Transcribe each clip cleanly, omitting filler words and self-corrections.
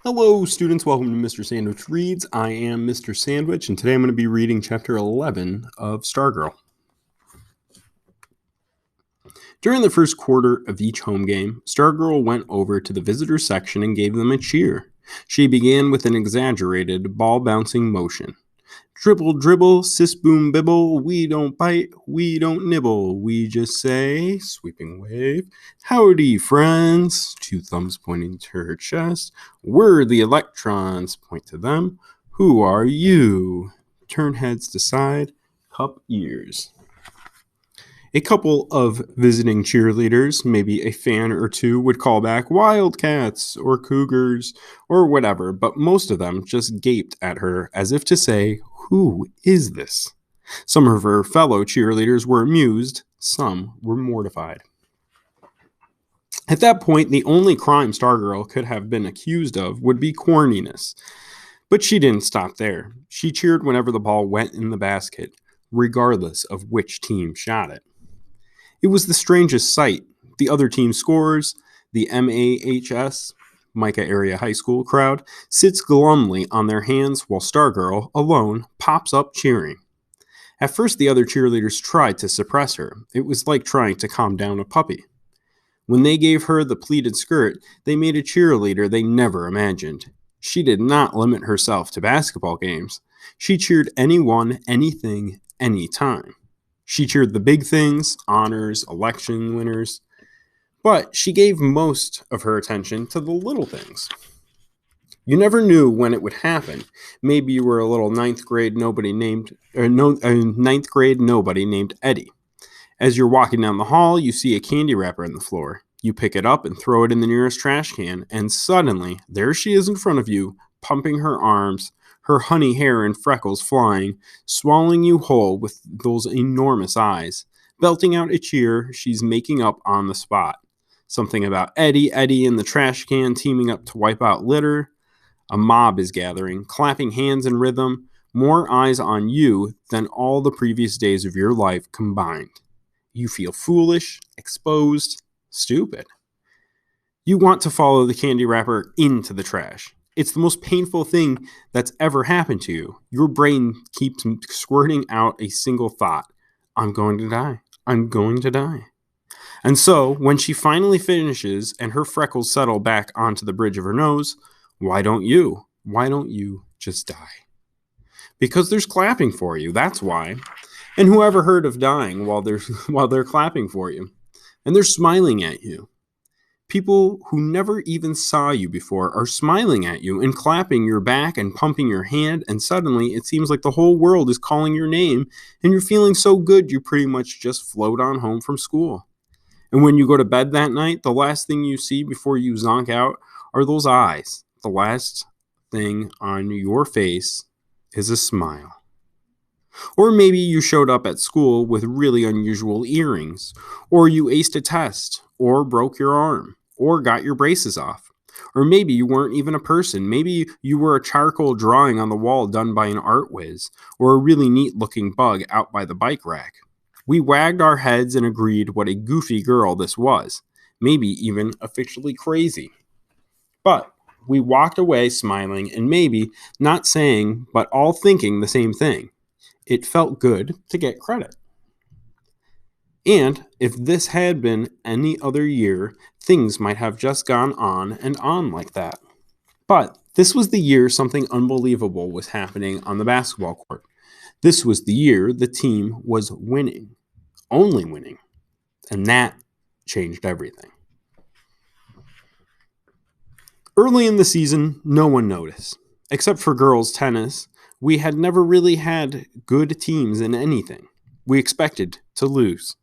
Hello, students. Welcome to Mr. Sandwich Reads. I am Mr. Sandwich, and today I'm going to be reading Chapter 11 of Stargirl. During the first quarter of each home game, Stargirl went over to the visitor section and gave them a cheer. She began with an exaggerated, ball-bouncing motion. Dribble, dribble, sis boom bibble, we don't bite, we don't nibble, we just say, sweeping wave, howdy friends, two thumbs pointing to her chest, we're the electrons, point to them, who are you? Turn heads to side, cup ears. A couple of visiting cheerleaders, maybe a fan or two, would call back Wildcats or Cougars or whatever, but most of them just gaped at her as if to say, who is this? Some of her fellow cheerleaders were amused, some were mortified. At that point, the only crime Stargirl could have been accused of would be corniness. But she didn't stop there. She cheered whenever the ball went in the basket, regardless of which team shot it. It was the strangest sight. The other team scores, the MAHS, Micah Area High School crowd, sits glumly on their hands while Stargirl, alone, pops up cheering. At first, the other cheerleaders tried to suppress her. It was like trying to calm down a puppy. When they gave her the pleated skirt, they made a cheerleader they never imagined. She did not limit herself to basketball games. She cheered anyone, anything, anytime. She cheered the big things, honors, election winners, but she gave most of her attention to the little things. You never knew when it would happen. Maybe you were a little ninth grade nobody named Eddie. As you're walking down the hall, you see a candy wrapper on the floor. You pick it up and throw it in the nearest trash can, and suddenly, there she is in front of you, pumping her arms, her honey hair and freckles flying, swallowing you whole with those enormous eyes, belting out a cheer she's making up on the spot. Something about Eddie and the trash can teaming up to wipe out litter. A mob is gathering, clapping hands in rhythm, more eyes on you than all the previous days of your life combined. You feel foolish, exposed, stupid. You want to follow the candy wrapper into the trash. It's the most painful thing that's ever happened to you. Your brain keeps squirting out a single thought. I'm going to die. I'm going to die. And so, when she finally finishes and her freckles settle back onto the bridge of her nose, why don't you? Why don't you just die? Because there's clapping for you, that's why. And whoever heard of dying while they're clapping for you? And they're smiling at you. People who never even saw you before are smiling at you and clapping your back and pumping your hand, and suddenly it seems like the whole world is calling your name, and you're feeling so good you pretty much just float on home from school. And when you go to bed that night, the last thing you see before you zonk out are those eyes. The last thing on your face is a smile. Or maybe you showed up at school with really unusual earrings, or you aced a test, or broke your arm, or got your braces off. Or maybe you weren't even a person. Maybe you were a charcoal drawing on the wall done by an art whiz, or a really neat-looking bug out by the bike rack. We wagged our heads and agreed what a goofy girl this was, maybe even officially crazy. But we walked away smiling and maybe not saying, but all thinking the same thing. It felt good to get credit. And if this had been any other year, things might have just gone on and on like that. But this was the year something unbelievable was happening on the basketball court. This was the year the team was winning, only winning. And that changed everything. Early in the season, no one noticed. Except for girls' tennis, we had never really had good teams in anything. We expected to lose.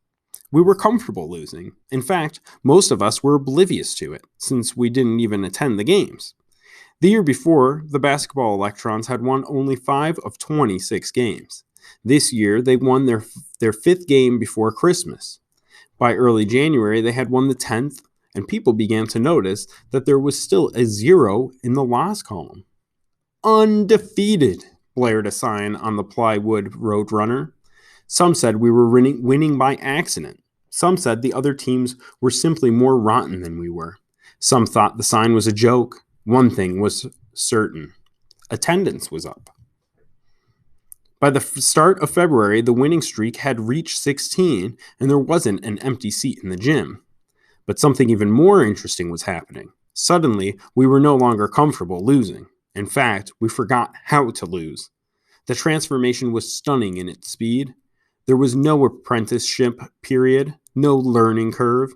We were comfortable losing. In fact, most of us were oblivious to it, since we didn't even attend the games. The year before, the basketball Electrons had won only 5 of 26 games. This year, they won their 5th game before Christmas. By early January, they had won the 10th, and people began to notice that there was still a 0 in the loss column. Undefeated, blared a sign on the plywood roadrunner. Some said we were winning by accident. Some said the other teams were simply more rotten than we were. Some thought the sign was a joke. One thing was certain: attendance was up. By the start of February, the winning streak had reached 16, and there wasn't an empty seat in the gym. But something even more interesting was happening. Suddenly, we were no longer comfortable losing. In fact, we forgot how to lose. The transformation was stunning in its speed. There was no apprenticeship period, no learning curve.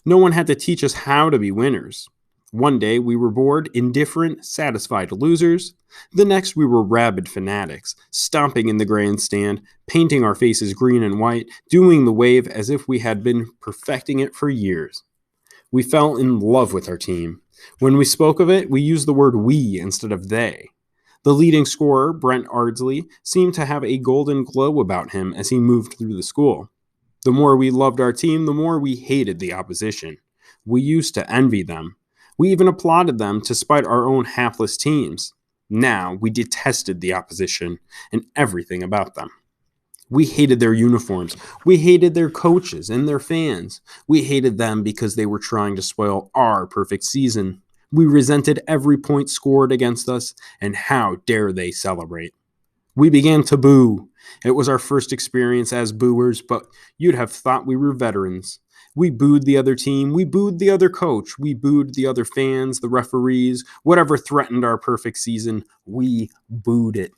No one had to teach us how to be winners. One day we were bored, indifferent, satisfied losers. The next we were rabid fanatics, stomping in the grandstand, painting our faces green and white, doing the wave as if we had been perfecting it for years. We fell in love with our team. When we spoke of it, we used the word we instead of they. The leading scorer, Brent Ardsley, seemed to have a golden glow about him as he moved through the school. The more we loved our team, the more we hated the opposition. We used to envy them. We even applauded them to spite our own hapless teams. Now we detested the opposition and everything about them. We hated their uniforms. We hated their coaches and their fans. We hated them because they were trying to spoil our perfect season. We resented every point scored against us, and how dare they celebrate. We began to boo. It was our first experience as booers, but you'd have thought we were veterans. We booed the other team. We booed the other coach. We booed the other fans, the referees, whatever threatened our perfect season. We booed it.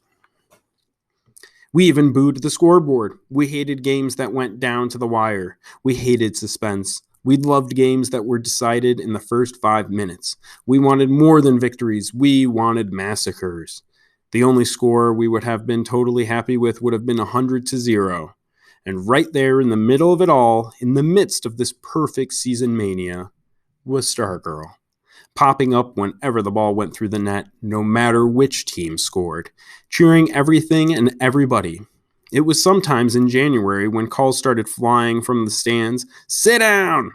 We even booed the scoreboard. We hated games that went down to the wire. We hated suspense. We loved games that were decided in the first 5 minutes. We wanted more than victories. We wanted massacres. The only score we would have been totally happy with would have been 100-0. And right there in the middle of it all, in the midst of this perfect season mania, was Stargirl, popping up whenever the ball went through the net, no matter which team scored, cheering everything and everybody. It was sometimes in January when calls started flying from the stands, "Sit down!"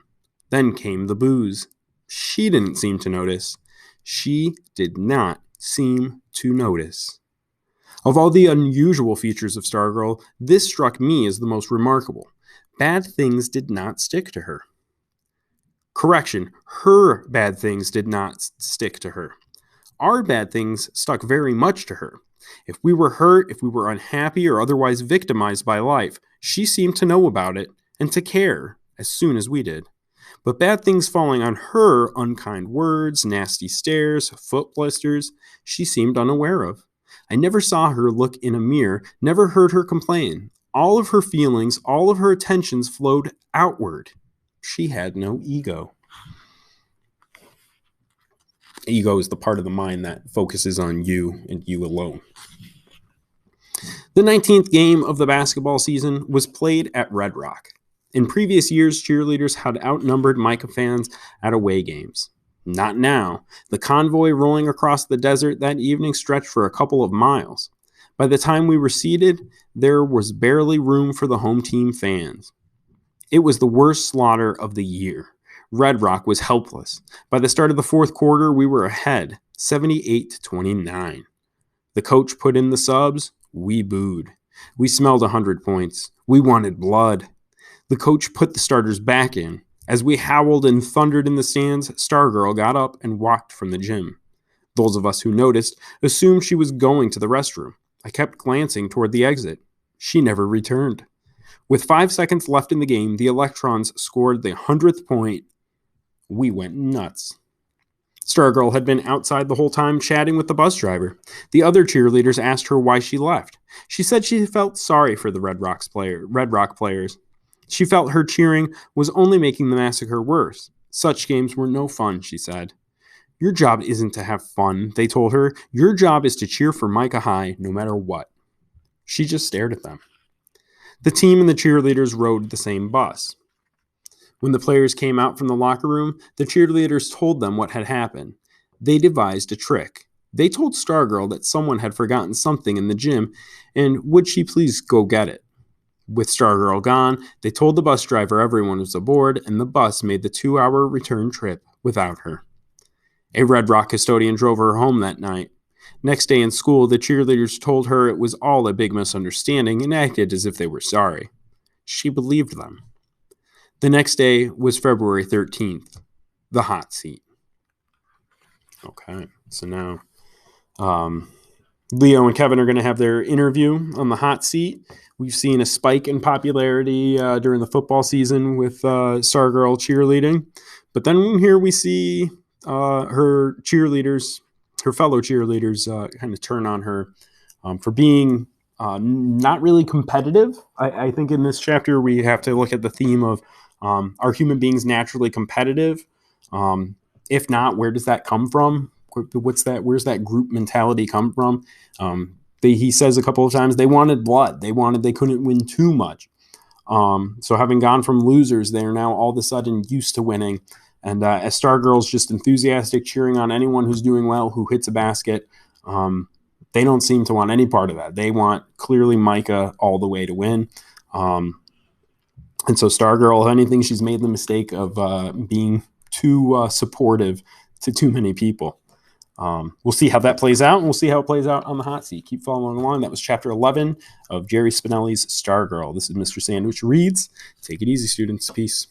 Then came the boos. She didn't seem to notice. She did not seem to notice. Of all the unusual features of Stargirl, this struck me as the most remarkable. Bad things did not stick to her. Correction, her bad things did not stick to her. Our bad things stuck very much to her. If we were hurt, if we were unhappy, or otherwise victimized by life, she seemed to know about it and to care as soon as we did. But bad things falling on her, unkind words, nasty stares, foot blisters, she seemed unaware of. I never saw her look in a mirror, never heard her complain. All of her feelings, all of her attentions flowed outward. She had no ego. Ego is the part of the mind that focuses on you and you alone. The 19th game of the basketball season was played at Red Rock. In previous years, cheerleaders had outnumbered Micah fans at away games. Not now. The convoy rolling across the desert that evening stretched for a couple of miles. By the time we were seated, there was barely room for the home team fans. It was the worst slaughter of the year. Red Rock was helpless. By the start of the fourth quarter, we were ahead, 78-29. The coach put in the subs. We booed. We smelled 100 points. We wanted blood. The coach put the starters back in. As we howled and thundered in the stands, Stargirl got up and walked from the gym. Those of us who noticed assumed she was going to the restroom. I kept glancing toward the exit. She never returned. With 5 seconds left in the game, the Electrons scored the 100th point. We went nuts. Stargirl had been outside the whole time chatting with the bus driver. The other cheerleaders asked her why she left. She said she felt sorry for the Red Rock players. She felt her cheering was only making the massacre worse. Such games were no fun, she said. Your job isn't to have fun, they told her. Your job is to cheer for Micah High no matter what. She just stared at them. The team and the cheerleaders rode the same bus. When the players came out from the locker room, the cheerleaders told them what had happened. They devised a trick. They told Stargirl that someone had forgotten something in the gym and would she please go get it. With Stargirl gone, they told the bus driver everyone was aboard and the bus made the 2-hour return trip without her. A Red Rock custodian drove her home that night. Next day in school, the cheerleaders told her it was all a big misunderstanding and acted as if they were sorry. She believed them. The next day was February 13th, the hot seat. Okay. So now Leo and Kevin are going to have their interview on the hot seat. We've seen a spike in popularity during the football season with Stargirl cheerleading. But then here we see her cheerleaders, her fellow cheerleaders, kind of turn on her for being not really competitive. I think in this chapter we have to look at the theme of are human beings naturally competitive? If not, where does that come from? What's that? Where's that group mentality come from? He says a couple of times they wanted blood. They couldn't win too much. So having gone from losers, they are now all of a sudden used to winning. And as Stargirl's just enthusiastic, cheering on anyone who's doing well, who hits a basket, they don't seem to want any part of that. They want clearly Micah all the way to win. And so Stargirl, if anything, she's made the mistake of being too supportive to too many people. We'll see how that plays out, and we'll see how it plays out on the hot seat. Keep following along. That was chapter 11 of Jerry Spinelli's Stargirl. This is Mr. Sandwich Reads. Take it easy, students. Peace.